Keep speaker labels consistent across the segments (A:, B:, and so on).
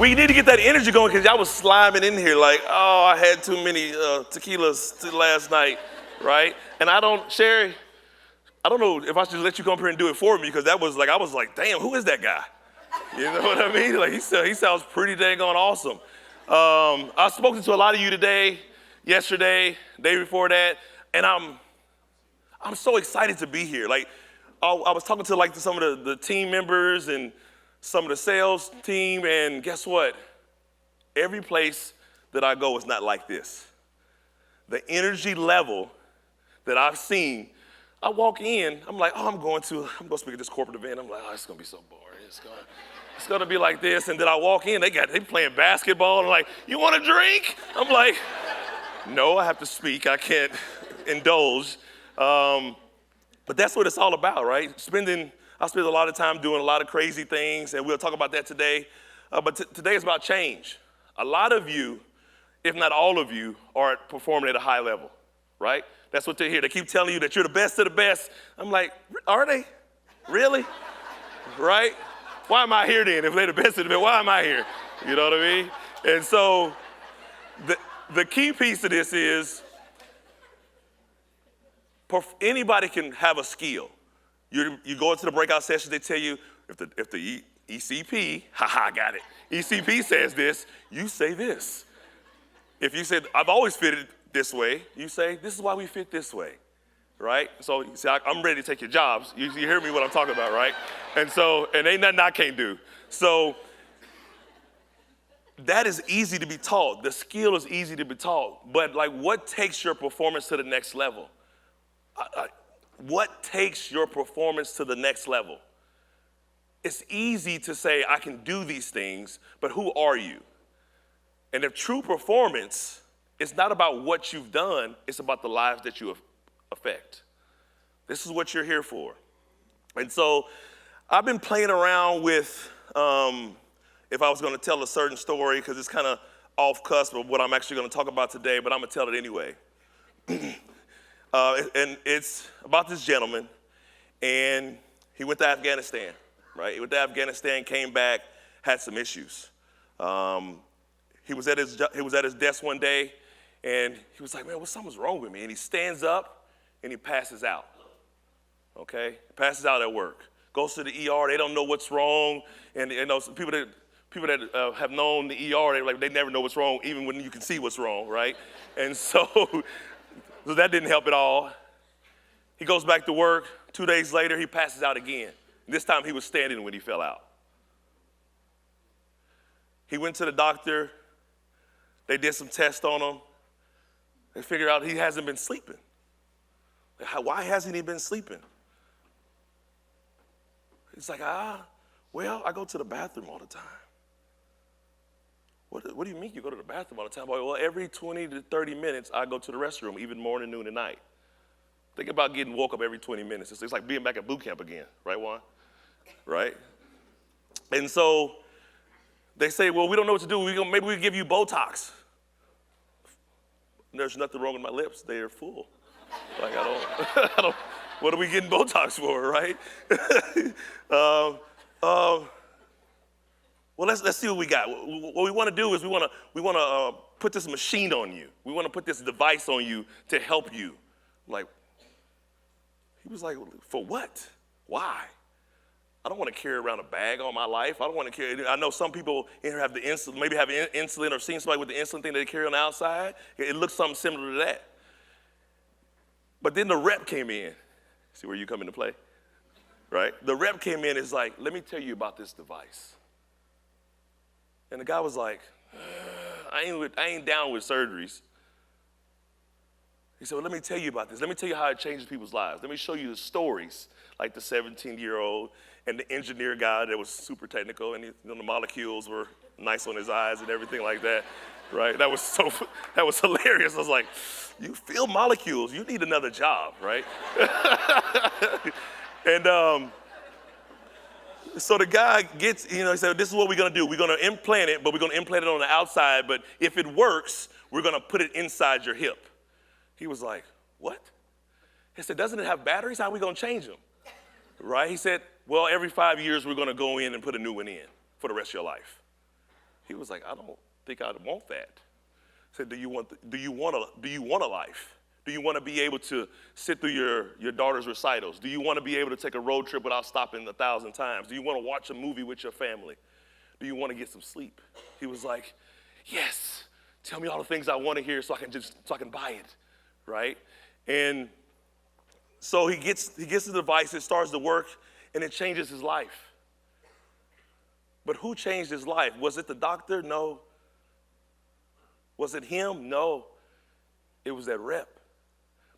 A: We need to get that energy going because y'all was sliming in here like, oh, I had too many tequilas last night, right? And Sherry, I don't know if I should let you come up here and do it for me because I was like, damn, who is that guy? You know what I mean? Like he sounds pretty dang on awesome. I've spoken to a lot of you today, yesterday, day before that, and I'm so excited to be here. Like I was talking to some of the team members and some of the sales team, and guess what? Every place that I go is not like this. The energy level that I've seen, I walk in, I'm like, oh, I'm going to speak at this corporate event. I'm like, oh, it's gonna be so boring. It's gonna be like this. And then I walk in, they playing basketball. And I'm like, you want a drink? I'm like, no, I have to speak. I can't indulge. But that's what it's all about, right? I spend a lot of time doing a lot of crazy things, and we'll talk about that today. But today is about change. A lot of you, if not all of you, are performing at a high level, right? That's what they hear. They keep telling you that you're the best of the best. I'm like, are they? Really? Right? Why am I here then? If they're the best of the best, why am I here? You know what I mean? And so the key piece of this is anybody can have a skill. You go into the breakout sessions, they tell you if the ECP, got it. ECP says this, you say this. If you said, I've always fitted this way, you say, this is why we fit this way, right? So you say, I'm ready to take your jobs. You hear me what I'm talking about, right? And ain't nothing I can't do. So that is easy to be taught. The skill is easy to be taught. But like, what takes your performance to the next level? What takes your performance to the next level? It's easy to say, I can do these things, but who are you? And if true performance, it's not about what you've done, it's about the lives that you affect. This is what you're here for. And so I've been playing around with, if I was gonna tell a certain story, because it's kind of off cusp of what I'm actually gonna talk about today, but I'm gonna tell it anyway. And it's about this gentleman, and he went to Afghanistan, right? He went to Afghanistan, came back, had some issues. He was at his desk one day, and he was like, man, something's wrong with me? And he stands up, and he passes out, okay? Passes out at work. Goes to the ER, they don't know what's wrong, and some people that have known the ER, they never know what's wrong, even when you can see what's wrong, right? And so that didn't help at all. He goes back to work. 2 days later, he passes out again. This time he was standing when he fell out. He went to the doctor. They did some tests on him. They figured out he hasn't been sleeping. Why hasn't he been sleeping? He's like, well, I go to the bathroom all the time. What do you mean you go to the bathroom all the time? Well, every 20 to 30 minutes, I go to the restroom, even morning, noon, and night. Think about getting woke up every 20 minutes. It's like being back at boot camp again, right, Juan? Right? And so they say, well, we don't know what to do. Maybe we give you Botox. There's nothing wrong with my lips. They are full. Like, I don't, what are we getting Botox for, right? Well, let's see what we got. What we want to do is we want to put this machine on you. We want to put this device on you to help you. Like, he was like, for what? Why? I don't want to carry around a bag all my life. I don't want to carry. I know some people in here have the insulin, maybe have insulin or seen somebody with the insulin thing that they carry on the outside. It looks something similar to that. But then the rep came in. See where you come into play, right? The rep came in and is like, let me tell you about this device. And the guy was like, I ain't down with surgeries. He said, well, let me tell you about this. Let me tell you how it changes people's lives. Let me show you the stories, like the 17-year-old and the engineer guy that was super technical, and the molecules were nice on his eyes and everything like that, right? That was hilarious. I was like, you feel molecules. You need another job, right? And so the guy gets, he said, this is what we're going to do. We're going to implant it, but we're going to implant it on the outside. But if it works, we're going to put it inside your hip. He was like, what? He said, doesn't it have batteries? How are we going to change them? Right? He said, well, every 5 years, we're going to go in and put a new one in for the rest of your life. He was like, I don't think I want that. I said, do you want a life? Do you want to be able to sit through your daughter's recitals? Do you want to be able to take a road trip without stopping 1,000 times? Do you want to watch a movie with your family? Do you want to get some sleep? He was like, yes. Tell me all the things I want to hear so I can buy it, right? And so he gets the device, it starts to work, and it changes his life. But who changed his life? Was it the doctor? No. Was it him? No. It was that rep.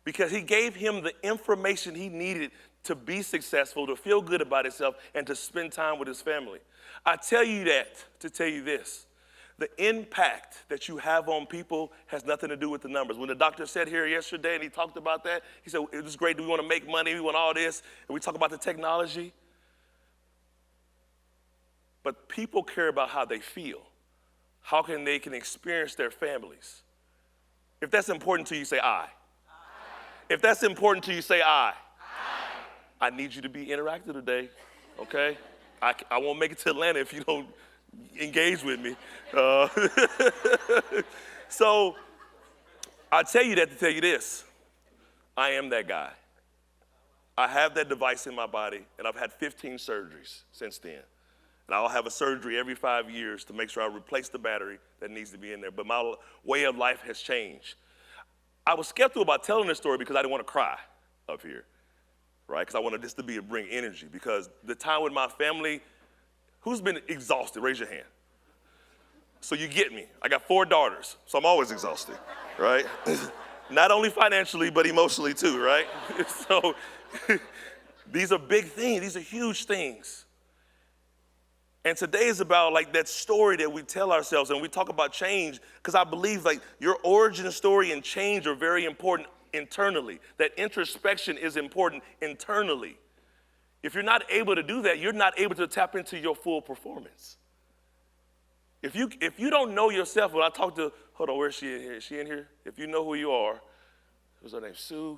A: Because he gave him the information he needed to be successful, to feel good about himself, and to spend time with his family. I tell you that to tell you this. The impact that you have on people has nothing to do with the numbers. When the doctor sat here yesterday and he talked about that, he said, it was great, we want to make money, we want all this, and we talk about the technology. But people care about how they feel. How they can experience their families. If that's important to you, say I. If that's important to you, say I. I need you to be interactive today, okay? I won't make it to Atlanta if you don't engage with me. So I tell you that to tell you this. I am that guy. I have that device in my body, and I've had 15 surgeries since then. And I'll have a surgery every 5 years to make sure I replace the battery that needs to be in there. But my way of life has changed. I was skeptical about telling this story because I didn't want to cry up here, right? Because I wanted this to bring energy. Because the time with my family, who's been exhausted? Raise your hand. So you get me. I got 4 daughters, so I'm always exhausted, right? Not only financially, but emotionally too, right? So these are big things. These are huge things. And today is about like that story that we tell ourselves, and we talk about change, because I believe like your origin story and change are very important internally. That introspection is important internally. If you're not able to do that, you're not able to tap into your full performance. If you don't know yourself, when I talk to, hold on, where is she in here? Is she in here? If you know who you are, what's her name, Sue?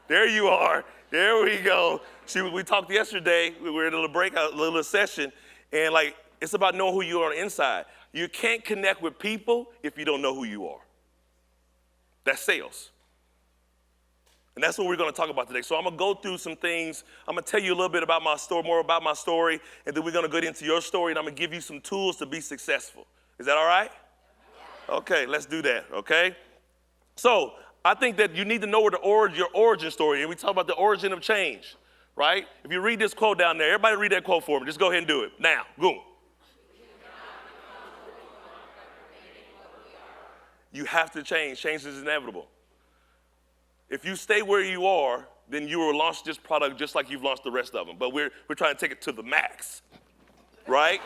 A: There you are. There we go. We talked yesterday. We were in a little breakout, a little session, and like it's about knowing who you are on the inside. You can't connect with people if you don't know who you are. That's sales. And that's what we're going to talk about today. So I'm going to go through some things. I'm going to tell you a little bit about my story, more about my story, and then we're going to get into your story, and I'm going to give you some tools to be successful. Is that all right? Yeah. Okay, let's do that, okay? So I think that you need to know where your origin story, and we talk about the origin of change, right? If you read this quote down there, everybody read that quote for me. Just go ahead and do it. Now, boom. You have to change. Change is inevitable. If you stay where you are, then you will launch this product just like you've launched the rest of them. But we're trying to take it to the max, right?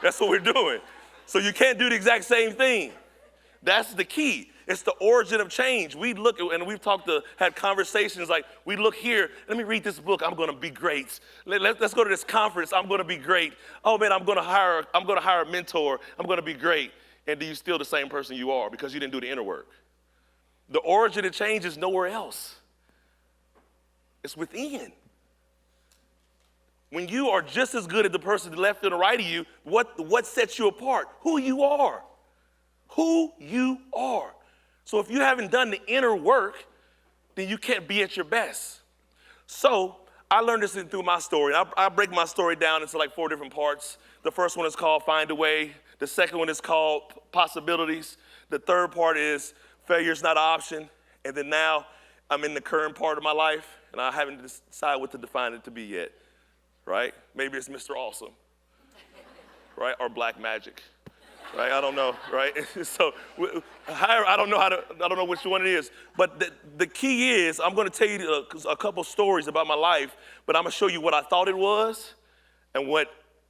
A: That's what we're doing. So you can't do the exact same thing. That's the key. It's the origin of change. We look, and we've had conversations like, we look here, let me read this book, I'm gonna be great. Let's go to this conference, I'm gonna be great. Oh man, I'm gonna hire a mentor, I'm gonna be great. And do you still the same person you are because you didn't do the inner work? The origin of change is nowhere else. It's within. When you are just as good as the person left and right of you, what sets you apart? Who you are. Who you are. So if you haven't done the inner work, then you can't be at your best. So I learned this through my story. I break my story down into like 4 different parts. The first one is called Find a Way. The second one is called Possibilities. The third part is Failure is not an option. And then now I'm in the current part of my life, and I haven't decided what to define it to be yet, right? Maybe it's Mr. Awesome, right? Or Black Magic, right? I don't know, right? So I don't know which one it is. But the key is I'm going to tell you a couple stories about my life, but I'm going to show you what I thought it was and what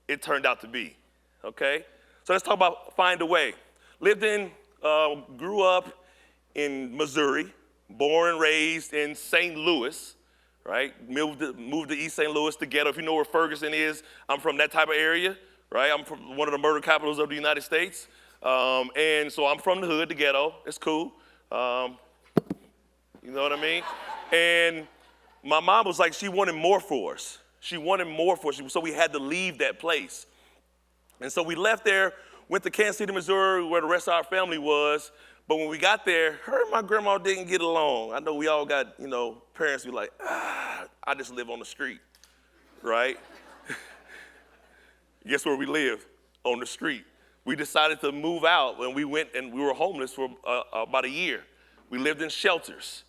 A: it turned out to be, okay? So let's talk about Find a Way. Grew up in Missouri, born and raised in St. Louis, right? Moved to East St. Louis, the ghetto. If you know where Ferguson is, I'm from that type of area, right? I'm from one of the murder capitals of the United States. And so I'm from the hood, the ghetto. It's cool. You know what I mean? And my mom was like, she wanted more for us. So we had to leave that place. And so we left there, went to Kansas City, Missouri, where the rest of our family was. But when we got there, her and my grandma didn't get along. I know we all got, parents be like, I just live on the street, right? Guess where we live? On the street. We decided to move out, and we went and we were homeless for about a year. We lived in shelters.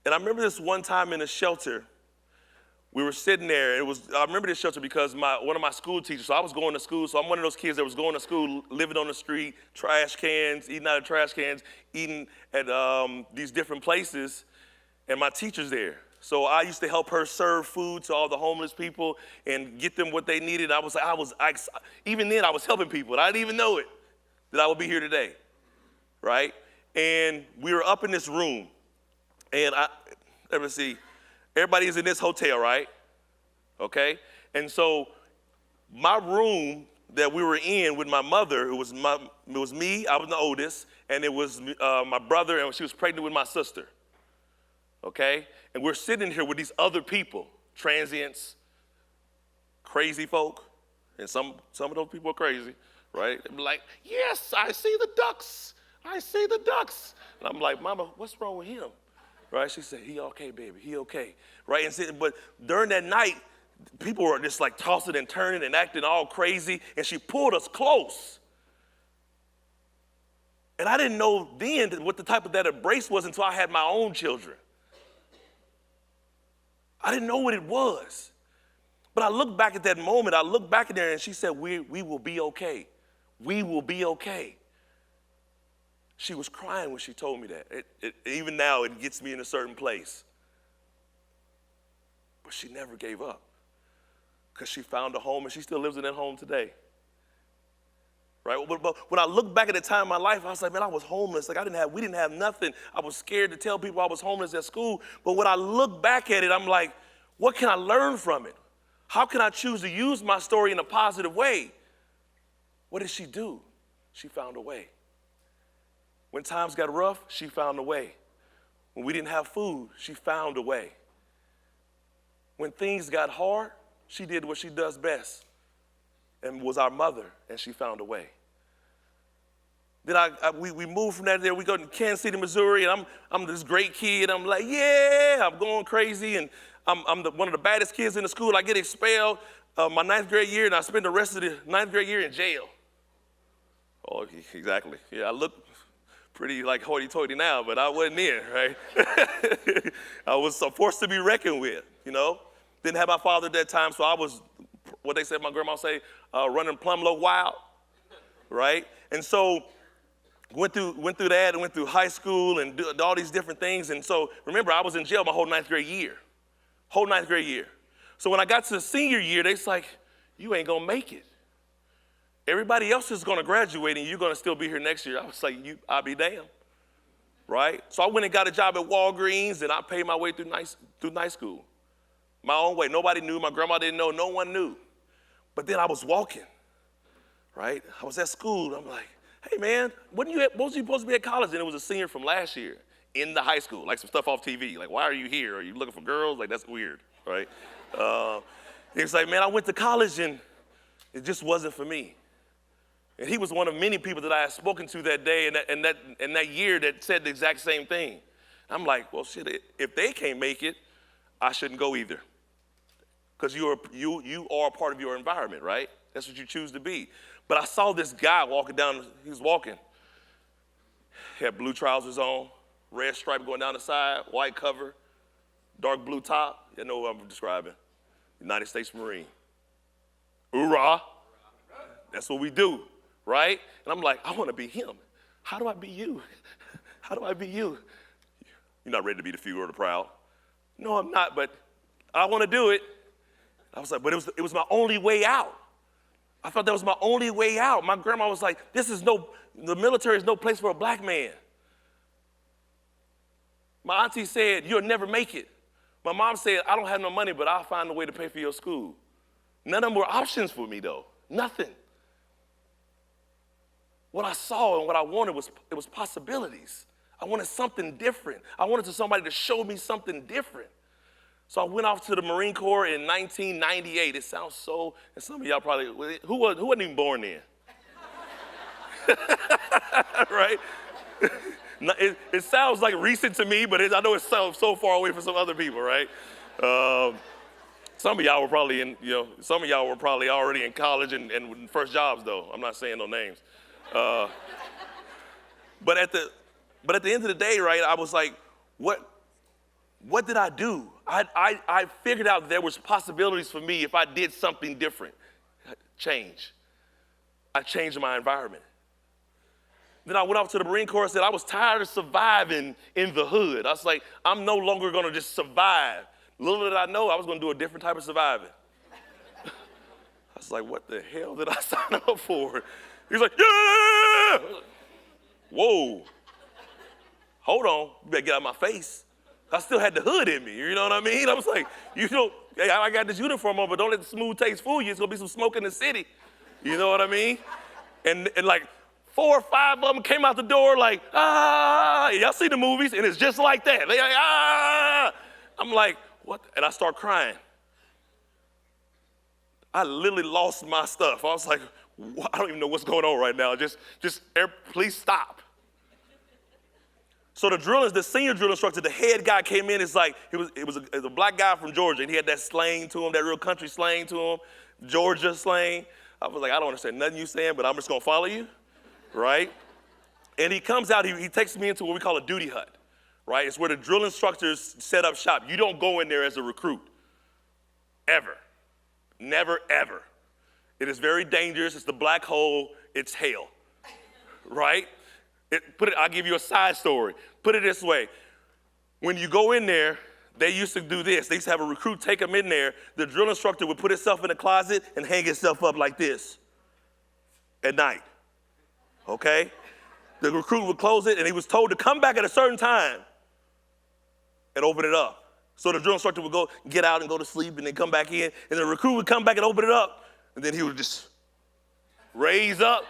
A: And I remember this one time in a shelter, we were sitting there. I remember this shelter because one of my school teachers, so I was going to school, so I'm one of those kids that was going to school, living on the street, trash cans, eating out of trash cans, eating at these different places, and my teacher's there. So I used to help her serve food to all the homeless people and get them what they needed. Even then I was helping people, and I didn't even know it, that I would be here today, right? And we were up in this room, and let me see. Everybody is in this hotel, right? Okay? And so my room that we were in with my mother, it was me, I was the oldest, and it was my brother, and she was pregnant with my sister. Okay? And we're sitting here with these other people, transients, crazy folk, and some of those people are crazy, right? They're like, yes, I see the ducks. I see the ducks. And I'm like, Mama, what's wrong with him? Right? She said, he okay, baby, he okay. Right? But during that night, people were just like tossing and turning and acting all crazy, and she pulled us close. And I didn't know then what the type of that embrace was until I had my own children. I didn't know what it was. But I look back at that moment, I look back at there, and she said, we will be okay. We will be okay. She was crying when she told me that. Even now, it gets me in a certain place. But she never gave up because she found a home, and she still lives in that home today. Right? But when I look back at the time in my life, I was like, man, I was homeless. Like we didn't have nothing. I was scared to tell people I was homeless at school. But when I look back at it, I'm like, what can I learn from it? How can I choose to use my story in a positive way? What did she do? She found a way. When times got rough, she found a way. When we didn't have food, she found a way. When things got hard, she did what she does best and was our mother, and she found a way. Then we moved from there. We go to Kansas City, Missouri, and I'm this great kid. I'm like, yeah, I'm going crazy, and I'm one of the baddest kids in the school. I get expelled my ninth grade year, and I spend the rest of the ninth grade year in jail. Oh, exactly. Yeah, I look pretty like hoity-toity now, but I wasn't in, right? I was forced to be reckoned with, Didn't have my father at that time, so I was, what they said, my grandma say, running plumb-low wild, right? And so went through that and went through high school and did all these different things. And so remember, I was in jail my whole ninth grade year. So when I got to the senior year, they was like, you ain't gonna make it. Everybody else is gonna graduate and you're gonna still be here next year. I was like, I'll be damned, right? So I went and got a job at Walgreens, and I paid my way through night school. My own way. Nobody knew. My grandma didn't know. No one knew. But then I was walking, right? I was at school. I'm like, hey, man, wasn't you supposed to be at college? And it was a senior from last year in the high school, like some stuff off TV. Like, why are you here? Are you looking for girls? Like, that's weird, right? It's like, man, I went to college, and it just wasn't for me. And he was one of many people that I had spoken to that day and that year that said the exact same thing. I'm like, well, shit, if they can't make it, I shouldn't go either. Because you are a part of your environment, right? That's what you choose to be. But I saw this guy walking down, he was walking. He had blue trousers on, red stripe going down the side, white cover, dark blue top. You know what I'm describing. United States Marine. Hoorah. That's what we do, right? And I'm like, I want to be him. How do I be you? How do I be you? You're not ready to be the few or the proud. No, I'm not, but I want to do it. I was like, but it was my only way out. I thought that was my only way out. My grandma was like, the military is no place for a black man. My auntie said, you'll never make it. My mom said, I don't have no money, but I'll find a way to pay for your school. None of them were options for me, though. Nothing. What I saw and what I wanted was possibilities. I wanted something different. I wanted somebody to show me something different. So I went off to the Marine Corps in 1998. It sounds so, and some of y'all probably, who wasn't even born then? right? It sounds like recent to me, but I know it's so far away from some other people, right? Some of y'all were probably already in college and first jobs, though. I'm not saying no names. But at the end of the day, right, I was like, what did I do? I figured out there was possibilities for me if I did something different. Change. I changed my environment. Then I went off to the Marine Corps and said I was tired of surviving in the hood. I was like, I'm no longer going to just survive. Little did I know I was going to do a different type of surviving. I was like, what the hell did I sign up for? He's like, yeah! Whoa. Hold on. You better get out of my face. I still had the hood in me. You know what I mean? I was like, hey, I got this uniform on, but don't let the smooth taste fool you. It's going to be some smoke in the city. You know what I mean? And like 4 or 5 of them came out the door like, y'all see the movies, and it's just like that. They like, I'm like, what? And I start crying. I literally lost my stuff. I was like, I don't even know what's going on right now. Just please stop. So the senior drill instructor, the head guy came in. It's like, it was a black guy from Georgia, and he had that slang to him, that real country slang to him, Georgia slang. I was like, I don't understand nothing you're saying, but I'm just going to follow you, right? And he comes out, he takes me into what we call a duty hut, right? It's where the drill instructors set up shop. You don't go in there as a recruit, ever. Never, ever. It is very dangerous. It's the black hole. It's hell, right? I'll give you a side story. Put it this way. When you go in there, they used to do this. They used to have a recruit take them in there. The drill instructor would put himself in a closet and hang himself up like this at night, okay? The recruit would close it, and he was told to come back at a certain time and open it up. So the drill instructor would get out and go to sleep and then come back in, and the recruit would come back and open it up, and then he would just raise up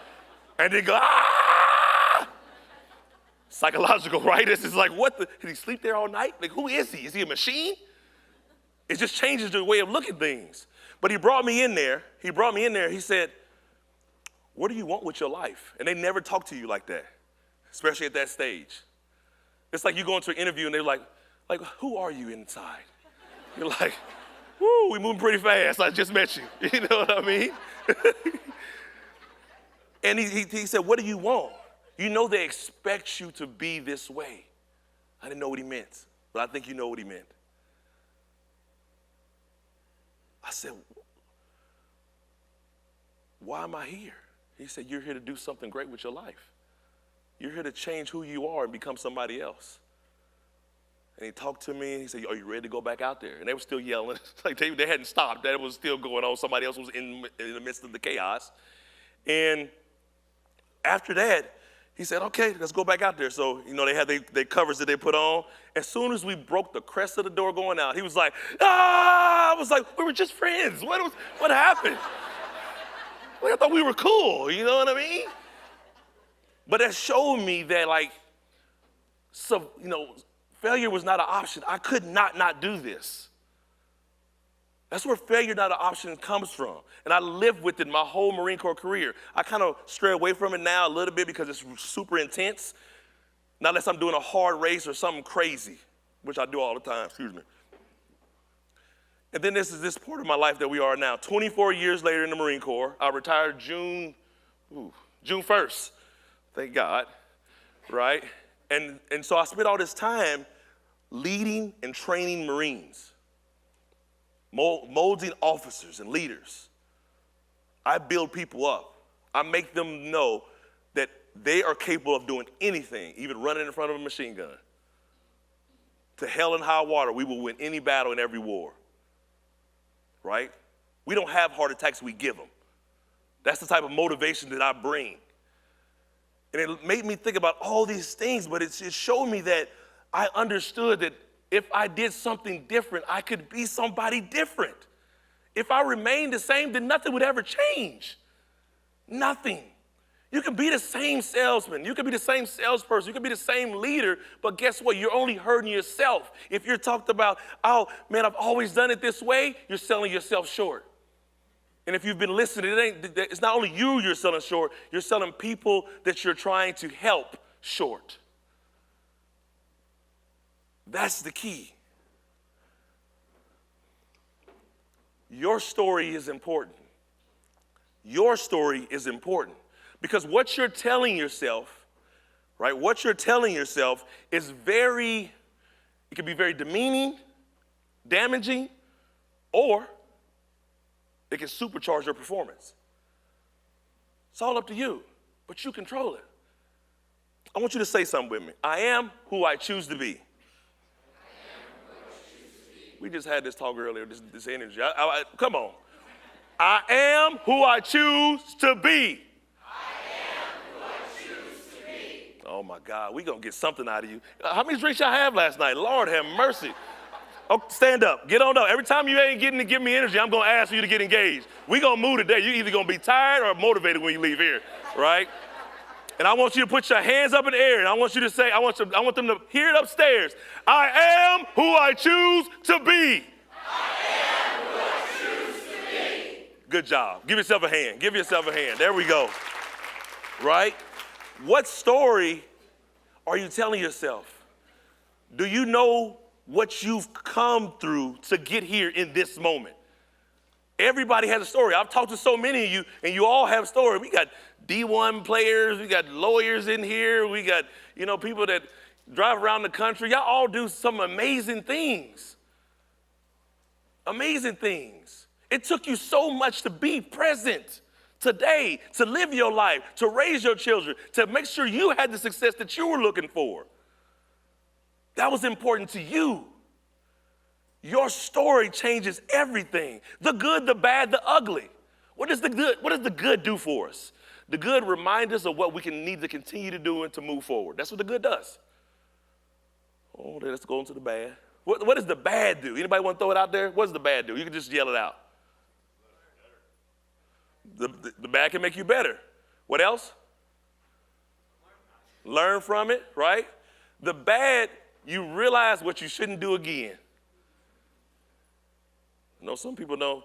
A: and then go, Psychological, right? This is like, did he sleep there all night? Like, who is he? Is he a machine? It just changes the way of looking at things. But he brought me in there. He said, what do you want with your life? And they never talk to you like that, especially at that stage. It's like you go into an interview and they're like, who are you inside? You're like, woo, we moving pretty fast. I just met you. You know what I mean? And he said, what do you want? You know they expect you to be this way. I didn't know what he meant, but I think you know what he meant. I said, why am I here? He said, you're here to do something great with your life. You're here to change who you are and become somebody else. And he talked to me, and he said, are you ready to go back out there? And they were still yelling. Like they hadn't stopped. That was still going on. Somebody else was in the midst of the chaos. And after that, he said, okay, let's go back out there. So, they had their covers that they put on. As soon as we broke the crest of the door going out, he was like, I was like, we were just friends. What happened? I thought we were cool, you know what I mean? But that showed me that, failure was not an option. I could not do this. That's where failure not an option comes from. And I lived with it my whole Marine Corps career. I kind of stray away from it now a little bit because it's super intense. Not unless I'm doing a hard race or something crazy, which I do all the time, excuse me. And then this is this part of my life that we are now. 24 years later in the Marine Corps. I retired June 1st. Thank God, right? And so I spent all this time leading and training Marines. Molding officers and leaders. I build people up. I make them know that they are capable of doing anything, even running in front of a machine gun. To hell and high water, we will win any battle in every war. Right? We don't have heart attacks, we give them. That's the type of motivation that I bring. And it made me think about all these things, but it showed me that I understood that if I did something different, I could be somebody different. If I remained the same, then nothing would ever change. Nothing. You can be the same salesman. You can be the same salesperson. You can be the same leader, but guess what? You're only hurting yourself. If you're talked about, oh, man, I've always done it this way, you're selling yourself short. And if you've been listening, it's not only you're selling short, you're selling people that you're trying to help short. That's the key. Your story is important. Your story is important because what you're telling yourself, right? What you're telling yourself is it can be very demeaning, damaging, or it can supercharge your performance. It's all up to you, but you control it. I want you to say something with me. I am who I choose to be. We just had this talk earlier, this energy. Come on. I am who I choose to be.
B: I am who I choose to be.
A: Oh my God, we gonna get something out of you. How many drinks y'all have last night? Lord have mercy. Oh, stand up, get on up. Every time you ain't getting to give me energy, I'm gonna ask for you to get engaged. We gonna move today. You either gonna be tired or motivated when you leave here, right? And I want you to put your hands up in the air, and I want you to say, I want them to hear it upstairs. I am who I choose to be.
B: I am who I choose to be.
A: Good job. Give yourself a hand. Give yourself a hand. There we go. Right? What story are you telling yourself? Do you know what you've come through to get here in this moment? Everybody has a story. I've talked to so many of you, and you all have a story. We got D1 players, we got lawyers in here, we got, people that drive around the country. Y'all all do some amazing things. Amazing things. It took you so much to be present today, to live your life, to raise your children, to make sure you had the success that you were looking for. That was important to you. Your story changes everything. The good, the bad, the ugly. What does the good do for us? The good reminds us of what we need to continue to do and to move forward. That's what the good does. Oh, let's go into the bad. What does the bad do? Anybody want to throw it out there? What does the bad do? You can just yell it out. The bad can make you better. What else? Learn from it, right? The bad, you realize what you shouldn't do again. Some people know,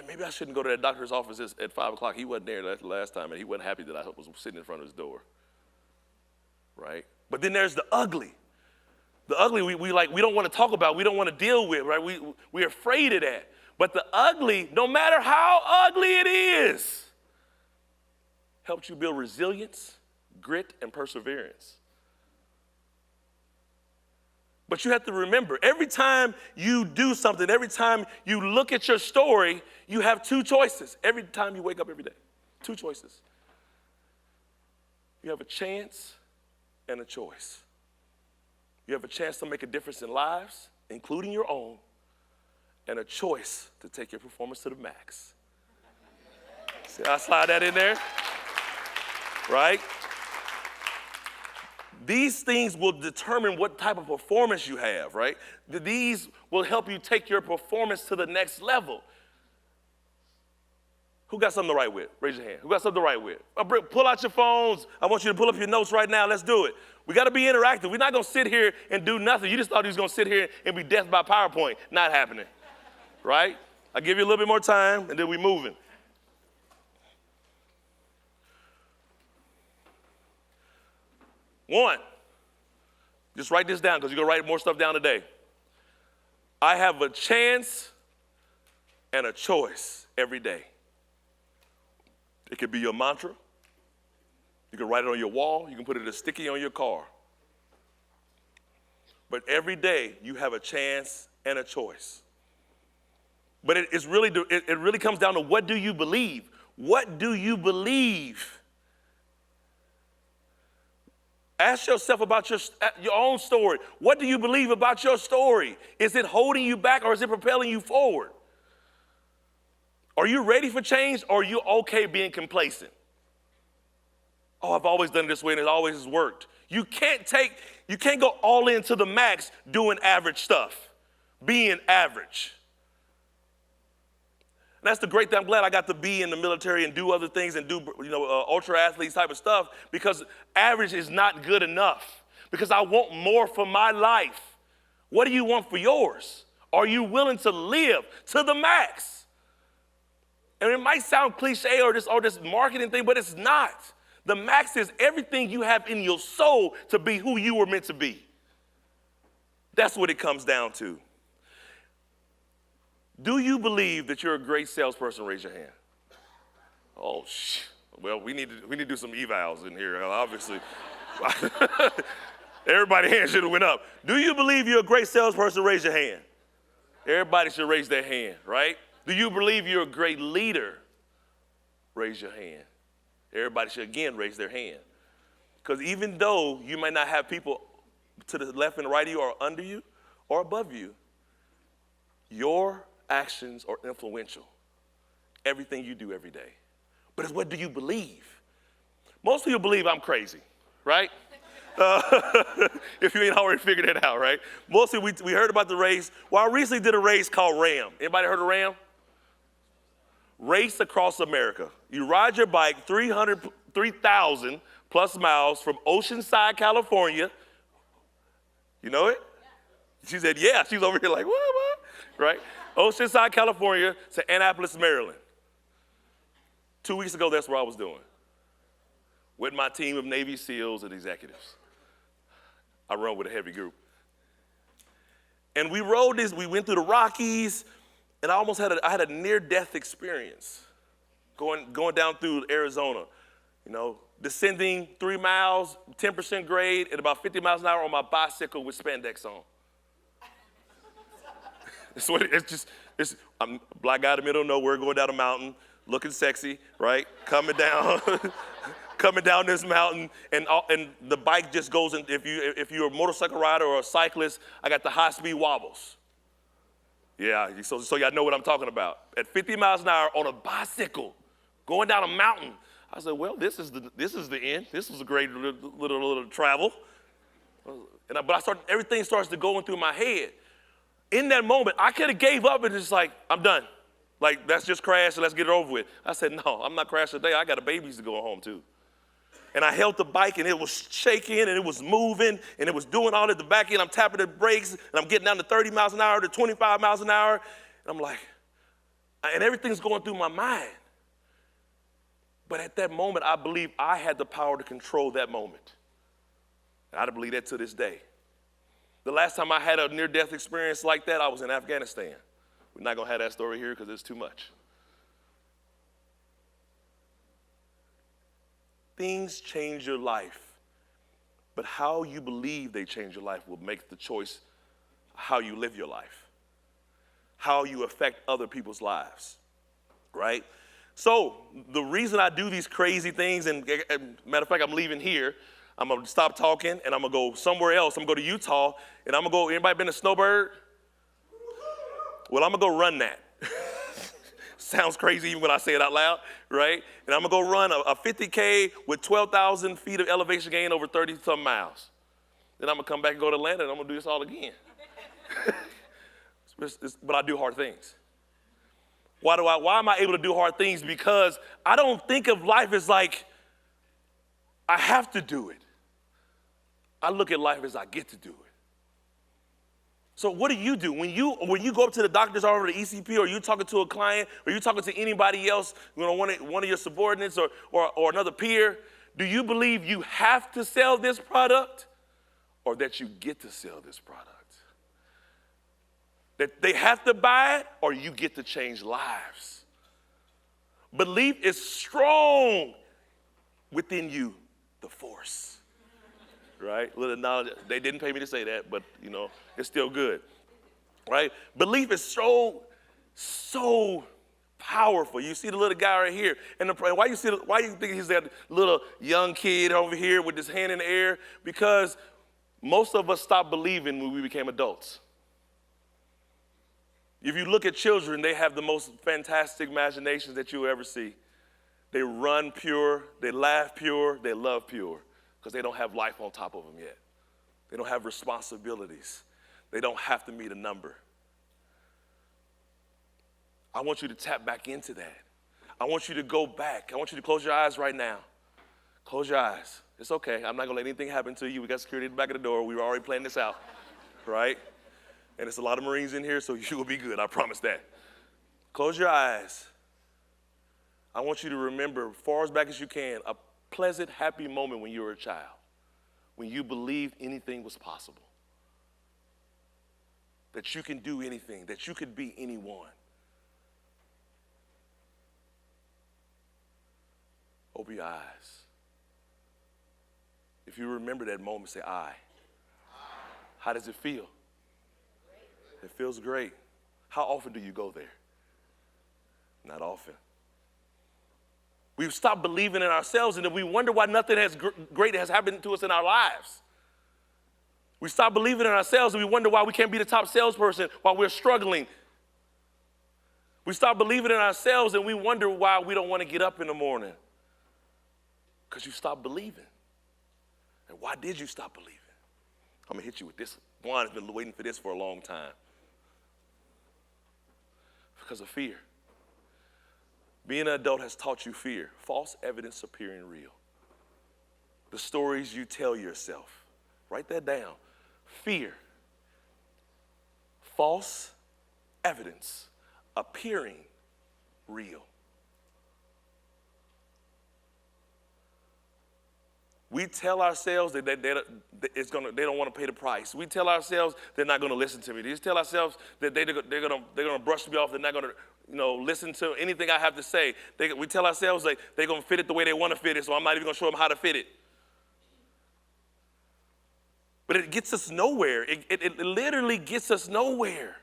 A: maybe I shouldn't go to that doctor's office at 5 o'clock. He wasn't there last time, and he wasn't happy that I was sitting in front of his door, right? But then there's the ugly. The ugly we don't want to talk about, we don't want to deal with, right? We're afraid of that. But the ugly, no matter how ugly it is, helps you build resilience, grit, and perseverance. But you have to remember, every time you do something, every time you look at your story, you have two choices. Every time you wake up every day, two choices. You have a chance and a choice. You have a chance to make a difference in lives, including your own, and a choice to take your performance to the max. See, I slide that in there, right? These things will determine what type of performance you have, right? These will help you take your performance to the next level. Who got something to write with? Raise your hand. Who got something to write with? Pull out your phones. I want you to pull up your notes right now. Let's do it. We got to be interactive. We're not going to sit here and do nothing. You just thought you was going to sit here and be death by PowerPoint. Not happening, right? I'll give you a little bit more time, and then we're moving. One, just write this down because you're going to write more stuff down today. I have a chance and a choice every day. It could be your mantra. You can write it on your wall. You can put it as sticky on your car. But every day you have a chance and a choice. But it really comes down to, what do you believe? What do you believe? Ask yourself about your own story. What do you believe about your story? Is it holding you back or is it propelling you forward? Are you ready for change or are you okay being complacent? Oh, I've always done it this way and it always has worked. You can't go all in to the max doing average stuff, being average. And that's the great thing. I'm glad I got to be in the military and do other things and do, ultra athletes type of stuff, because average is not good enough, because I want more for my life. What do you want for yours? Are you willing to live to the max? And it might sound cliche or this marketing thing, but it's not. The max is everything you have in your soul to be who you were meant to be. That's what it comes down to. Do you believe that you're a great salesperson? Raise your hand. Oh, well, we need to do some evals in here, obviously. Everybody's hand should have went up. Do you believe you're a great salesperson? Raise your hand. Everybody should raise their hand, right? Do you believe you're a great leader? Raise your hand. Everybody should again raise their hand. Because even though you might not have people to the left and right of you or under you or above you, your actions are influential. Everything you do every day. But it's what do you believe? Most people believe I'm crazy, right? If you ain't already figured it out, right? Mostly we heard about the race. Well, I recently did a race called RAM. Anybody heard of RAM? Race across America. You ride your bike 3,000 plus miles from Oceanside, California. You know it? She said, yeah. She's over here like, what? Right? Oceanside, California to Annapolis, Maryland. 2 weeks ago, that's what I was doing with my team of Navy SEALs and executives. I run with a heavy group. And we rode this, we went through the Rockies, and I had a near-death experience going down through Arizona, descending 3 miles, 10% grade, at about 50 miles an hour on my bicycle with spandex on. I'm a black guy in the middle of nowhere going down a mountain, looking sexy, right? Coming down this mountain, and the bike just goes in. If you're a motorcycle rider or a cyclist, I got the high-speed wobbles. Yeah, so y'all know what I'm talking about. At 50 miles an hour on a bicycle, going down a mountain. I said, well, this is the end. This was a great little travel. But everything starts to go in through my head. In that moment, I could have gave up and just like, I'm done. Like, let's just crash and let's get it over with. I said, no, I'm not crashing today. I got babies to go home to. And I held the bike, and it was shaking, and it was moving, and it was doing all at the back end. I'm tapping the brakes, and I'm getting down to 30 miles an hour to 25 miles an hour. And I'm like, and everything's going through my mind. But at that moment, I believe I had the power to control that moment. And I believe that to this day. The last time I had a near-death experience like that, I was in Afghanistan. We're not going to have that story here because it's too much. Things change your life, but how you believe they change your life will make the choice how you live your life, how you affect other people's lives, right? So the reason I do these crazy things, and matter of fact, I'm leaving here. I'm going to stop talking, and I'm going to go somewhere else. I'm going to go to Utah, and I'm going to go, anybody been to Snowbird? Well, I'm going to go run that. Sounds crazy even when I say it out loud, right? And I'm going to go run a 50K with 12,000 feet of elevation gain over 30-some miles. Then I'm going to come back and go to Atlanta, and I'm going to do this all again. But I do hard things. Why am I able to do hard things? Because I don't think of life as like, I have to do it. I look at life as I get to do it. So what do? When you go up to the doctor's office or the ECP, or you talking to a client, or you talking to anybody else, one of your subordinates or another peer, do you believe you have to sell this product, or that you get to sell this product? That they have to buy it, or you get to change lives? Belief is strong within you, the force. Right? Little knowledge. They didn't pay me to say that, but it's still good. Right? Belief is so powerful. You see the little guy right here, and why you think he's that little young kid over here with his hand in the air? Because most of us stopped believing when we became adults. If you look at children, they have the most fantastic imaginations that you'll ever see. They run pure, they laugh pure, they love pure. Because they don't have life on top of them yet. They don't have responsibilities. They don't have to meet a number. I want you to tap back into that. I want you to go back. I want you to close your eyes right now. Close your eyes. It's okay. I'm not going to let anything happen to you. We got security at the back of the door. We were already planning this out, right? And it's a lot of Marines in here, so you will be good. I promise that. Close your eyes. I want you to remember, as far as back as you can, a pleasant, happy moment when you were a child, when you believed anything was possible, that you can do anything, that you could be anyone. Open your eyes. If you remember that moment, say, I. How does it feel? It feels great. How often do you go there? Not often. We've stopped believing in ourselves, and then we wonder why nothing great has happened to us in our lives. We stop believing in ourselves, and we wonder why we can't be the top salesperson while we're struggling. We stop believing in ourselves, and we wonder why we don't want to get up in the morning. Because you stopped believing. And why did you stop believing? I'm going to hit you with this. Juan has been waiting for this for a long time. Because of fear. Being an adult has taught you fear. False evidence appearing real. The stories you tell yourself. Write that down. Fear. False evidence appearing real. We tell ourselves that they don't want to pay the price. We tell ourselves they're not going to listen to me. We tell ourselves that they're going to brush me off. They're not going to listen to anything I have to say. We tell ourselves like they're going to fit it the way they want to fit it, so I'm not even going to show them how to fit it. But it gets us nowhere. It literally gets us nowhere.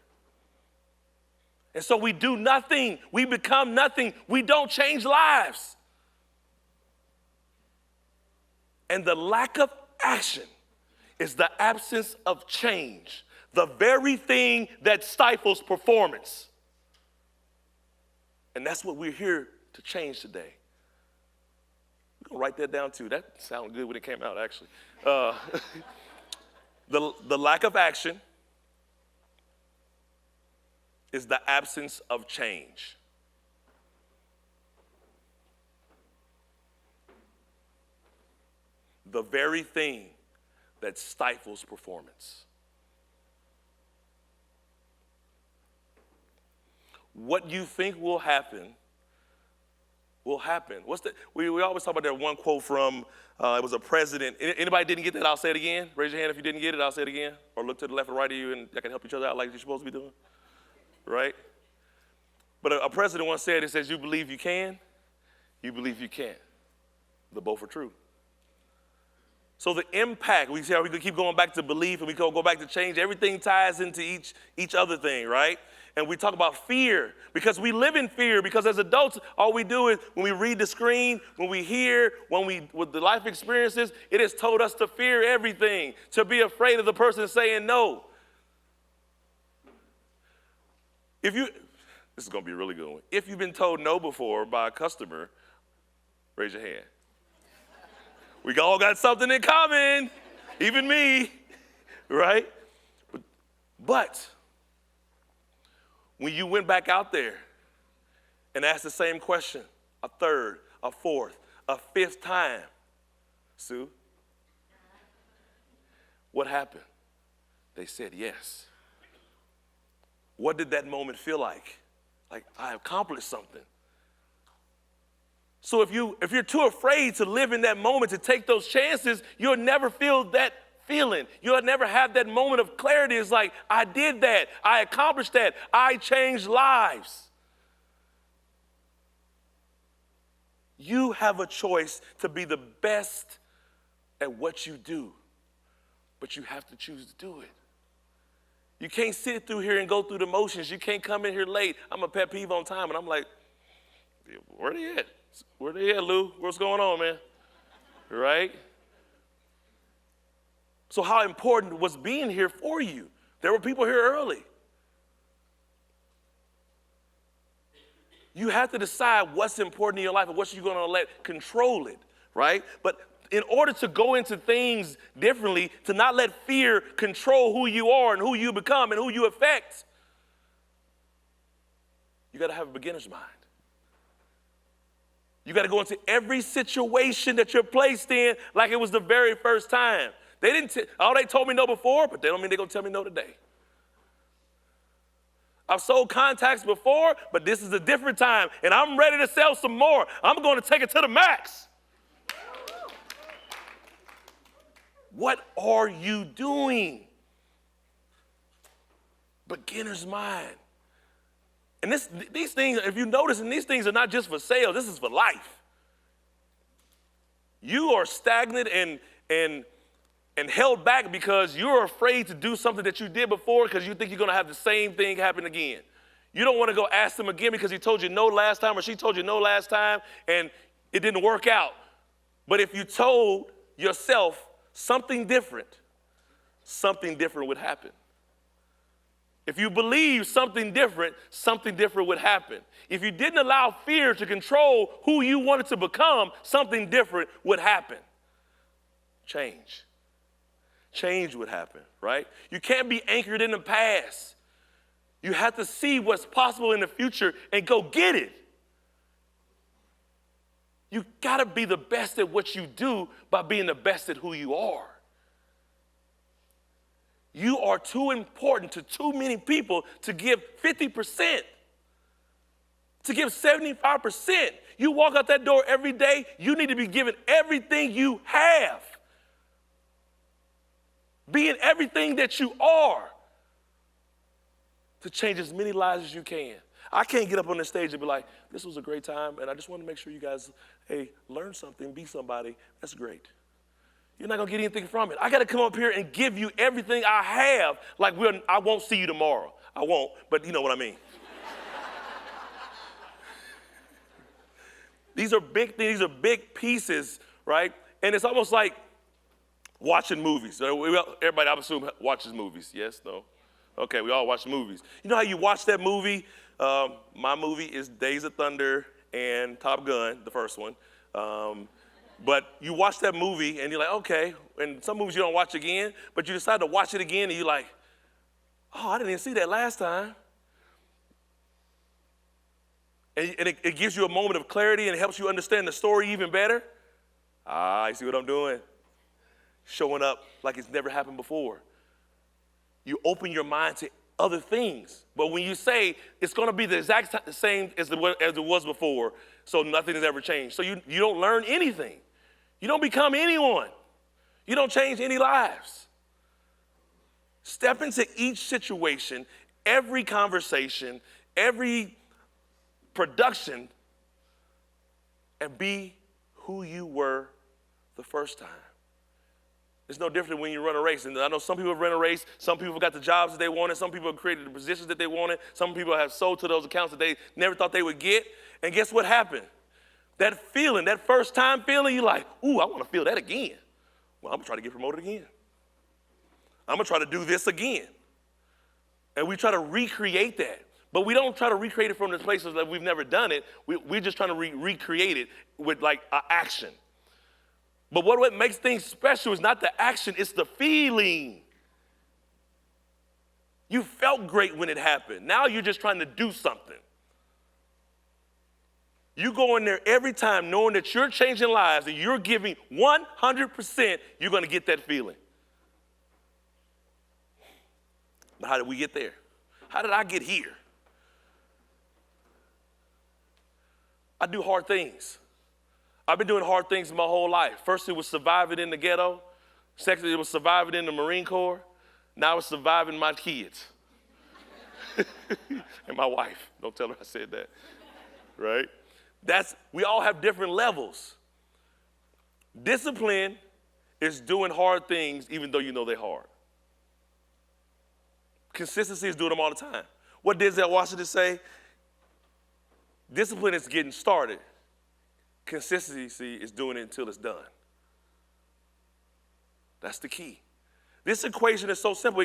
A: And so we do nothing. We become nothing. We don't change lives. And the lack of action is the absence of change, the very thing that stifles performance. And that's what we're here to change today. We're going to write that down too. That sounded good when it came out, actually. The lack of action is the absence of change. The very thing that stifles performance. What you think will happen will happen. We always talk about that one quote from, it was a president. Anybody didn't get that? I'll say it again. Raise your hand if you didn't get it. I'll say it again. Or look to the left and right of you and I can help each other out like you're supposed to be doing. Right? But a president once said, it says, you believe you can, you believe you can't. The both are true. So the impact, we see how we could keep going back to belief and we go back to change. Everything ties into each other thing, right? And we talk about fear because we live in fear because as adults, all we do is when we read the screen, when we hear, with the life experiences, it has told us to fear everything, to be afraid of the person saying no. This is going to be a really good one. If you've been told no before by a customer, raise your hand. We all got something in common, even me, right? But when you went back out there and asked the same question a third, a fourth, a fifth time, Sue, what happened? They said yes. What did that moment feel like? Like I accomplished something. So if you're too afraid to live in that moment, to take those chances, you'll never feel that feeling. You'll never have that moment of clarity. It's like, I did that. I accomplished that. I changed lives. You have a choice to be the best at what you do, but you have to choose to do it. You can't sit through here and go through the motions. You can't come in here late. I'm a pet peeve on time, and I'm like, where they at? Where they at, Lou? What's going on, man? Right? So how important was being here for you? There were people here early. You have to decide what's important in your life and what you're going to let control it, right? But in order to go into things differently, to not let fear control who you are and who you become and who you affect, you got to have a beginner's mind. You got to go into every situation that you're placed in like it was the very first time. They told me no before, but they don't mean they're going to tell me no today. I've sold contacts before, but this is a different time, and I'm ready to sell some more. I'm going to take it to the max. What are you doing? Beginner's mind. And these things, if you notice, and these things are not just for sales, this is for life. You are stagnant and held back because you're afraid to do something that you did before because you think you're going to have the same thing happen again. You don't want to go ask them again because he told you no last time or she told you no last time and it didn't work out. But if you told yourself something different would happen. If you believe something different would happen. If you didn't allow fear to control who you wanted to become, something different would happen. Change would happen, right? You can't be anchored in the past. You have to see what's possible in the future and go get it. You gotta be the best at what you do by being the best at who you are. You are too important to too many people to give 50%, to give 75%. You walk out that door every day, you need to be giving everything you have. Being everything that you are to change as many lives as you can. I can't get up on the stage and be like, this was a great time, and I just want to make sure you guys, learn something, be somebody. That's great. You're not going to get anything from it. I got to come up here and give you everything I have. Like, I won't see you tomorrow. I won't, but you know what I mean. These are big things. These are big pieces, right? And it's almost like watching movies. Everybody, I assume, watches movies. Yes? No? Okay, we all watch movies. You know how you watch that movie? My movie is Days of Thunder and Top Gun, the first one. But you watch that movie and you're like, okay, and some movies you don't watch again, but you decide to watch it again and you're like, oh, I didn't even see that last time. And it gives you a moment of clarity and it helps you understand the story even better. You see what I'm doing? Showing up like it's never happened before. You open your mind to other things. But when you say it's going to be the exact same as it was before, so nothing has ever changed. So you don't learn anything. You don't become anyone. You don't change any lives. Step into each situation, every conversation, every production, and be who you were the first time. It's no different when you run a race. And I know some people have run a race. Some people got the jobs that they wanted. Some people have created the positions that they wanted. Some people have sold to those accounts that they never thought they would get. And guess what happened? That feeling, that first time feeling, you're like, ooh, I want to feel that again. Well, I'm going to try to get promoted again. I'm going to try to do this again. And we try to recreate that. But we don't try to recreate it from the places that we've never done it. We're just trying to recreate it with like action. But what makes things special is not the action, it's the feeling. You felt great when it happened. Now you're just trying to do something. You go in there every time knowing that you're changing lives and you're giving 100%, you're going to get that feeling. But how did we get there? How did I get here? I do hard things. I've been doing hard things my whole life. First, it was surviving in the ghetto. Second, it was surviving in the Marine Corps. Now it's surviving my kids. And my wife. Don't tell her I said that. Right? We all have different levels. Discipline is doing hard things even though you know they're hard. Consistency is doing them all the time. What did Denzel Washington say? Discipline is getting started. Consistency is doing it until it's done. That's the key. This equation is so simple.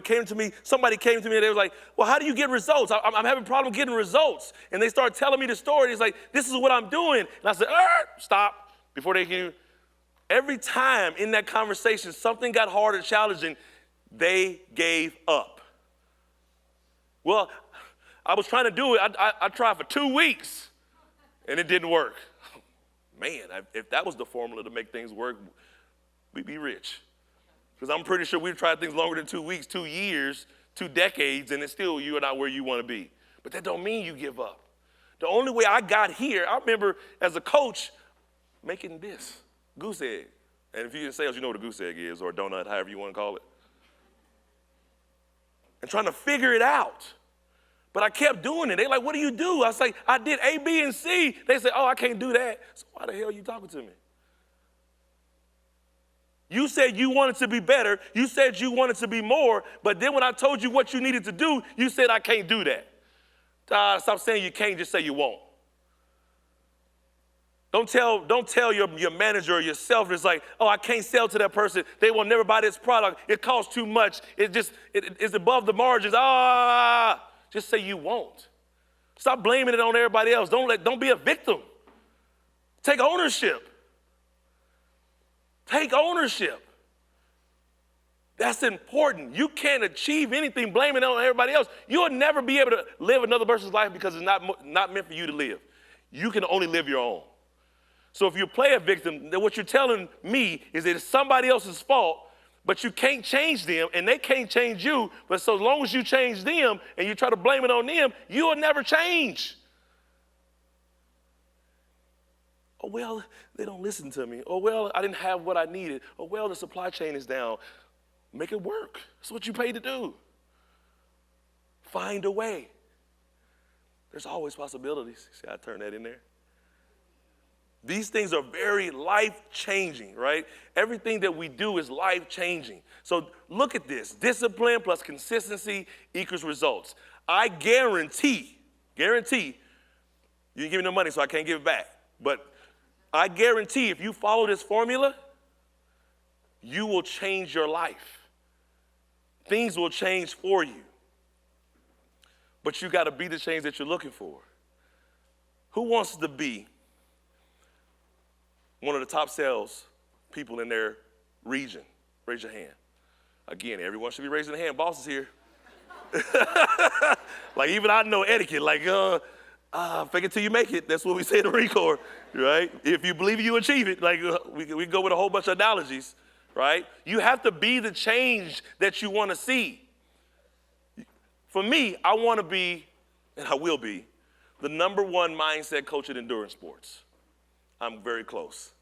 A: Somebody came to me and they was like, well, how do you get results? I'm having a problem getting results. And they started telling me the story. It's like, this is what I'm doing. And I said, stop. Before they can. Every time in that conversation, something got hard or challenging, they gave up. Well, I was trying to do it. I tried for 2 weeks and it didn't work. Man, if that was the formula to make things work, we'd be rich. Because I'm pretty sure we've tried things longer than 2 weeks, 2 years, 2 decades, and it's still you are not where you want to be. But that don't mean you give up. The only way I got here, I remember as a coach making this, goose egg. And if you're in sales, you know what a goose egg is, or a donut, however you want to call it. And trying to figure it out. But I kept doing it. They're like, what do you do? I was like, I did A, B, and C. They said, oh, I can't do that. So why the hell are you talking to me? You said you wanted to be better. You said you wanted to be more. But then when I told you what you needed to do, you said I can't do that. Stop saying you can't, just say you won't. Don't tell your manager or yourself, it's like, oh, I can't sell to that person. They will never buy this product. It costs too much. It's above the margins. Just say you won't. Stop blaming it on everybody else. Don't be a victim. Take ownership. Take ownership. That's important. You can't achieve anything blaming it on everybody else. You'll never be able to live another person's life because it's not meant for you to live. You can only live your own. So if you play a victim, then what you're telling me is that it's somebody else's fault, but you can't change them and they can't change you. But so long as you change them and you try to blame it on them, you'll never change. Oh, well, they don't listen to me. Oh, well, I didn't have what I needed. Oh, well, the supply chain is down. Make it work. That's what you paid to do. Find a way. There's always possibilities. See how I turned that in there? These things are very life-changing, right? Everything that we do is life-changing. So look at this. Discipline plus consistency equals results. I guarantee, you didn't give me no money, so I can't give it back. But I guarantee if you follow this formula, you will change your life. Things will change for you. But you got to be the change that you're looking for. Who wants to be one of the top sales people in their region? Raise your hand. Again, everyone should be raising their hand. Boss is here. Like even I know etiquette. Like, fake it till you make it. That's what we say in the Marine Corps, right? If you believe it, you achieve it. Like we go with a whole bunch of analogies, right? You have to be the change that you want to see. For me, I want to be, and I will be, the #1 mindset coach in endurance sports. I'm very close.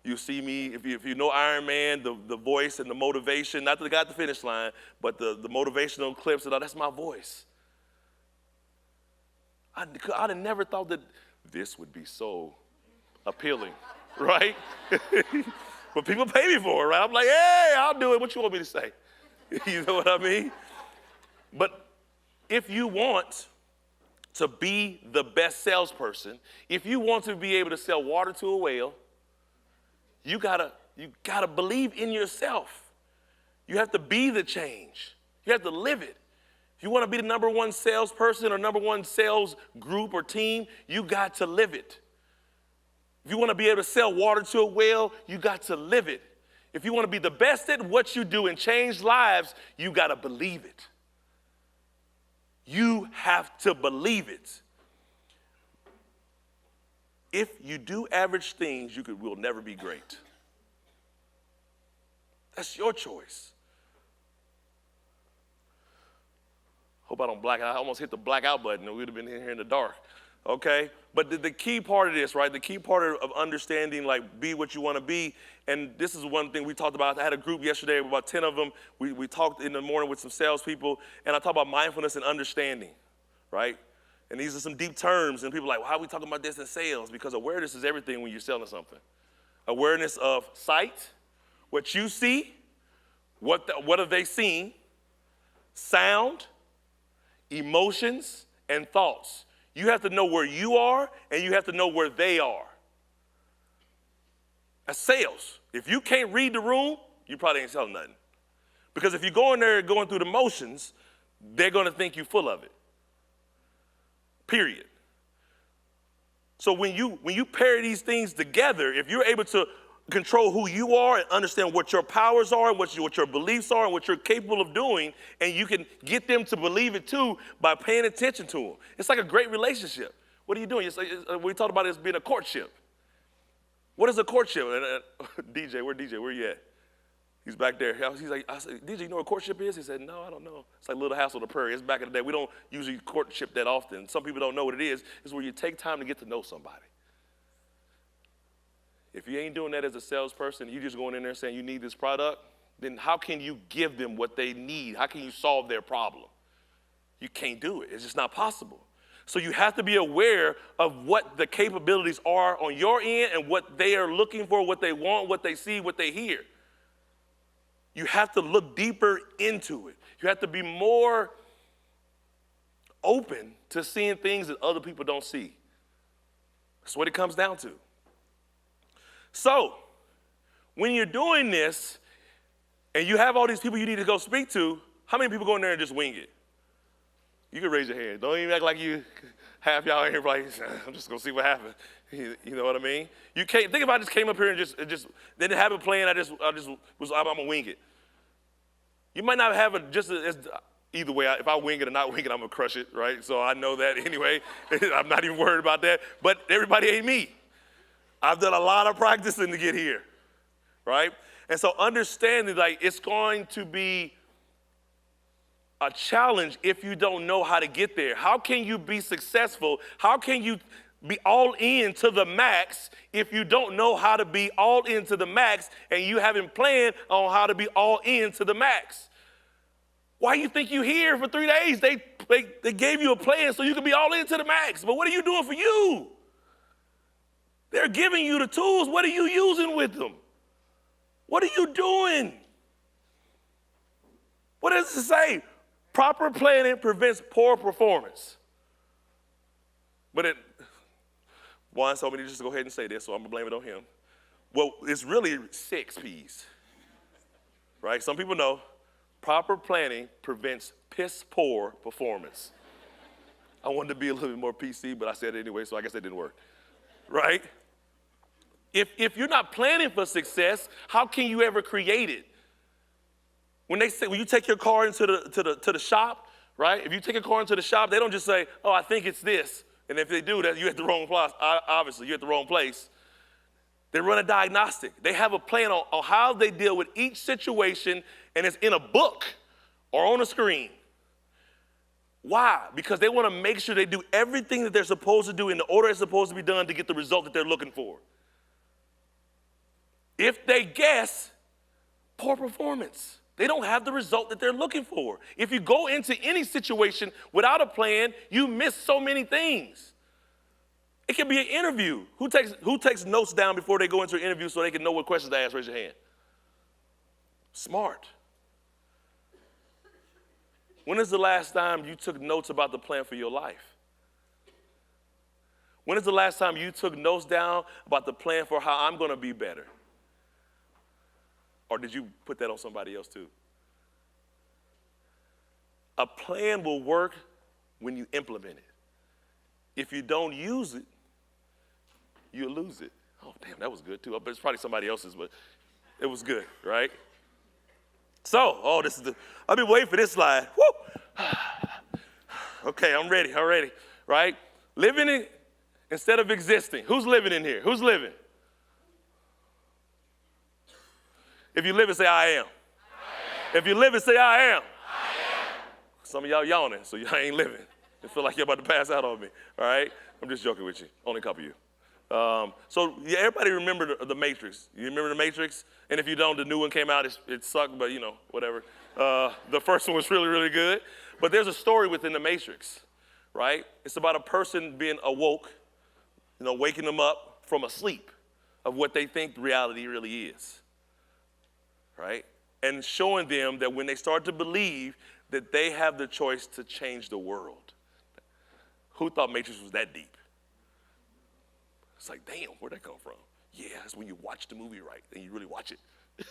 A: You see me, if you know Iron Man, the voice and the motivation, not the guy at the finish line, but the motivational clips, and all, that's my voice. I'd have never thought that this would be so appealing, right? But people pay me for it, right? I'm like, hey, I'll do it. What you want me to say? You know what I mean? But if you want to be the best salesperson, if you want to be able to sell water to a whale, you gotta believe in yourself. You have to be the change. You have to live it. If you want to be the #1 salesperson or #1 sales group or team, you got to live it. If you want to be able to sell water to a whale, you got to live it. If you want to be the best at what you do and change lives, you got to believe it. You have to believe it. If you do average things, you will never be great. That's your choice. Hope I don't black out. I almost hit the blackout button and we'd have been here in the dark. Okay? But the key part of this, right? The key part of understanding, like, be what you want to be. And this is one thing we talked about. I had a group yesterday, about 10 of them. We talked in the morning with some salespeople, and I talked about mindfulness and understanding, right? And these are some deep terms, and people are like, well, how are we talking about this in sales? Because awareness is everything when you're selling something. Awareness of sight, what you see, what have they seen, sound, emotions, and thoughts. You have to know where you are, and you have to know where they are. That's sales. If you can't read the room, you probably ain't selling nothing. Because if you go in there going through the motions, they're going to think you're full of it. Period. So when you pair these things together, if you're able to control who you are and understand what your powers are and what your beliefs are and what you're capable of doing, and you can get them to believe it too by paying attention to them. It's like a great relationship. What are you doing? We talked about it as being a courtship. What is a courtship? DJ, where you at? He's back there. He's like, I said, DJ, you know what courtship is? He said, no, I don't know. It's like Little House on the Prairie. It's back in the day. We don't usually courtship that often. Some people don't know what it is. It's where you take time to get to know somebody. If you ain't doing that as a salesperson, you just going in there saying you need this product, then how can you give them what they need? How can you solve their problem? You can't do it. It's just not possible. So you have to be aware of what the capabilities are on your end and what they are looking for, what they want, what they see, what they hear. You have to look deeper into it. You have to be more open to seeing things that other people don't see. That's what it comes down to. So, when you're doing this and you have all these people you need to go speak to, how many people go in there and just wing it? You can raise your hand. Don't even act like you half y'all in here like, I'm just gonna see what happens. You know what I mean? You can't think if I just came up here and just didn't have a plan. I'm gonna wing it. You might not have it just as either way. If I wing it or not wing it, I'm gonna crush it, right? So I know that anyway. I'm not even worried about that. But everybody ain't me. I've done a lot of practicing to get here, right? And so understanding like it's going to be a challenge if you don't know how to get there. How can you be successful? How can you be all in to the max if you don't know how to be all in to the max and you haven't planned on how to be all in to the max? Why you think you here for 3 days? They gave you a plan so you can be all in to the max. But what are you doing for you? They're giving you the tools. What are you using with them? What are you doing? What does it say? Proper planning prevents poor performance. But Juan told me to just go ahead and say this, so I'm going to blame it on him. Well, it's really 6 P's, right? Some people know proper planning prevents piss poor performance. I wanted to be a little bit more PC, but I said it anyway, so I guess that didn't work, right? If you're not planning for success, how can you ever create it? When you take your car into the shop, right? If you take a car into the shop, they don't just say, "Oh, I think it's this," and if they do that, you're at the wrong place. Obviously, you're at the wrong place. They run a diagnostic. They have a plan on how they deal with each situation, and it's in a book or on a screen. Why? Because they want to make sure they do everything that they're supposed to do in the order it's supposed to be done to get the result that they're looking for. If they guess, poor performance. They don't have the result that they're looking for. If you go into any situation without a plan, you miss so many things. It can be an interview. Who takes notes down before they go into an interview so they can know what questions to ask? Raise your hand. Smart. When is the last time you took notes about the plan for your life? When is the last time you took notes down about the plan for how I'm going to be better? Or did you put that on somebody else too? A plan will work when you implement it. If you don't use it, you'll lose it. Oh, damn, that was good too. But it's probably somebody else's, but it was good, right? So, I've been waiting for this slide. Woo! Okay, I'm ready, right? Living instead of existing. Who's living in here? Who's living? If you live and say, I am. If you live and say, I am. Some of y'all yawning, so y'all ain't living. You feel like you're about to pass out on me, all right? I'm just joking with you, only a couple of you. So yeah, everybody remember the Matrix. You remember the Matrix? And if you don't, the new one came out, it sucked, but whatever. The first one was really, really good. But there's a story within the Matrix, right? It's about a person being awoke, waking them up from a sleep of what they think reality really is. Right? And showing them that when they start to believe that they have the choice to change the world. Who thought Matrix was that deep? It's like, damn, where'd that come from? Yeah, that's when you watch the movie right, and you really watch it.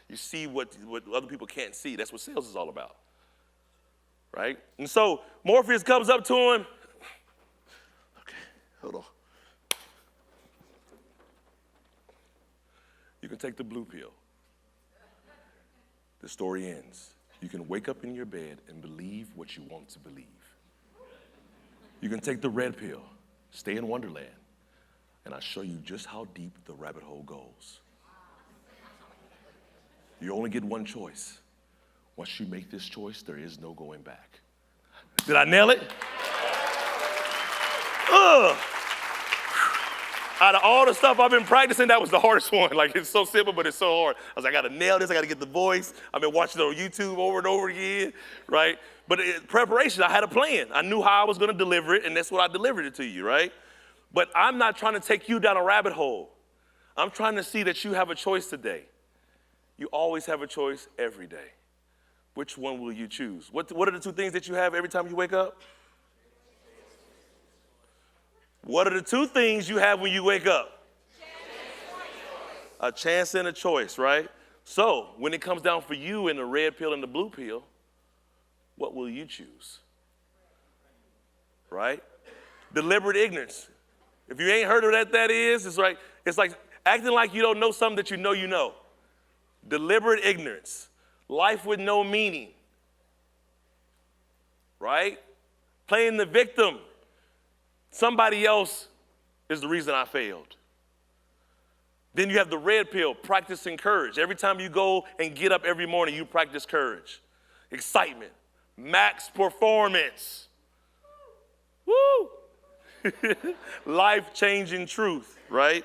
A: You see what other people can't see. That's what sales is all about. Right? And so Morpheus comes up to him. Okay, hold on. You can take the blue pill. The story ends. You can wake up in your bed and believe what you want to believe. You can take the red pill, stay in Wonderland, and I'll show you just how deep the rabbit hole goes. You only get one choice. Once you make this choice, there is no going back. Did I nail it? Ugh. Out of all the stuff I've been practicing, that was the hardest one. Like, it's so simple, but it's so hard. I was like, I gotta nail this, I gotta get the voice. I've been watching it on YouTube over and over again, right? But preparation, I had a plan. I knew how I was gonna deliver it, and that's what I delivered it to you, right? But I'm not trying to take you down a rabbit hole. I'm trying to see that you have a choice today. You always have a choice every day. Which one will you choose? What are the two things that you have every time you wake up? What are the two things you have when you wake up? A chance and a choice, right? So when it comes down for you in the red pill and the blue pill, what will you choose? Right? Deliberate ignorance. If you ain't heard of that is, it's like acting like you don't know something that you know you know. Deliberate ignorance. Life with no meaning. Right? Playing the victim. Somebody else is the reason I failed. Then you have the red pill, practicing courage. Every time you go and get up every morning, you practice courage. Excitement. Max performance. Woo! Life-changing truth, right?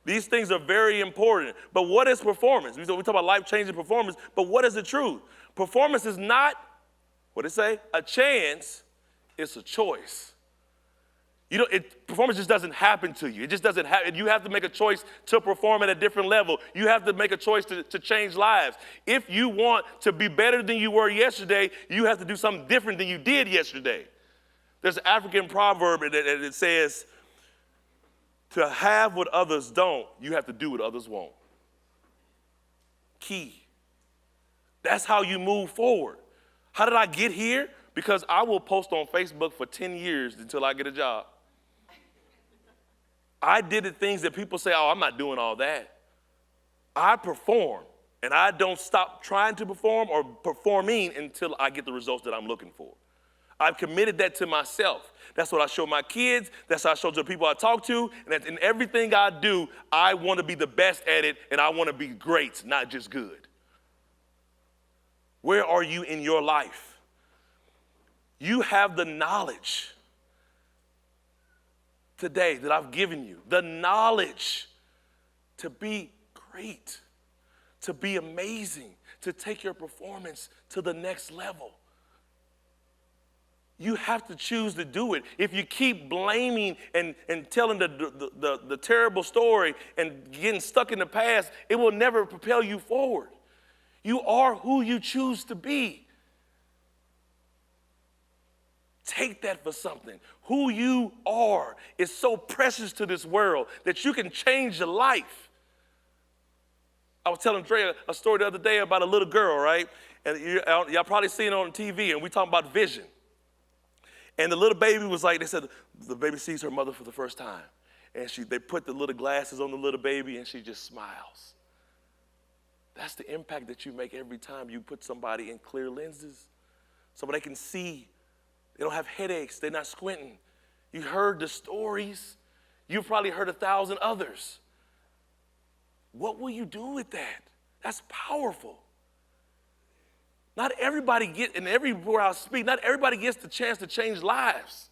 A: These things are very important. But what is performance? We talk about life-changing performance, but what is the truth? Performance is not, what did it say? A chance, it's a choice. Performance just doesn't happen to you. It just doesn't happen. You have to make a choice to perform at a different level. You have to make a choice to change lives. If you want to be better than you were yesterday, you have to do something different than you did yesterday. There's an African proverb that it says, to have what others don't, you have to do what others won't. Key. That's how you move forward. How did I get here? Because I will post on Facebook for 10 years until I get a job. I did the things that people say, oh, I'm not doing all that. I perform, and I don't stop trying to perform or performing until I get the results that I'm looking for. I've committed that to myself. That's what I show my kids. That's what I show to the people I talk to. And in everything I do, I want to be the best at it, and I want to be great, not just good. Where are you in your life? You have the knowledge today that I've given you, the knowledge to be great, to be amazing, to take your performance to the next level. You have to choose to do it. If you keep blaming and telling the terrible story and getting stuck in the past, it will never propel you forward. You are who you choose to be. Take that for something. Who you are is so precious to this world that you can change your life. I was telling Dre a story the other day about a little girl, right? And y'all probably seen it on TV, and we talking about vision. And the little baby was like, they said the baby sees her mother for the first time. And they put the little glasses on the little baby, and she just smiles. That's the impact that you make every time you put somebody in clear lenses so they can see. They don't have headaches. They're not squinting. You heard the stories. You've probably heard 1,000 others. What will you do with that? That's powerful. Not everybody and everywhere I speak, not everybody gets the chance to change lives.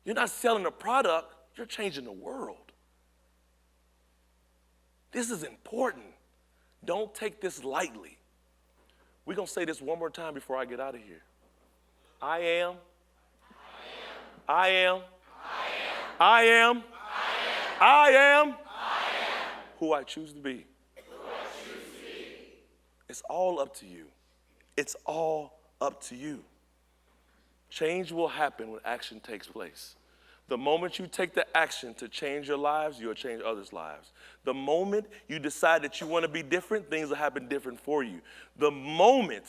A: You're not selling a product, you're changing the world. This is important. Don't take this lightly. We're going to say this one more time before I get out of here. I am who I choose to be. It's all up to you. It's all up to you. Change will happen when action takes place. The moment you take the action to change your lives, you'll change others' lives. The moment you decide that you want to be different, things will happen different for you. The moment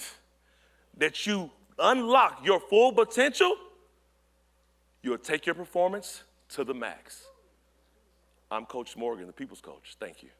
A: that you unlock your full potential, you'll take your performance to the max. I'm Coach Morgan, the People's Coach. Thank you.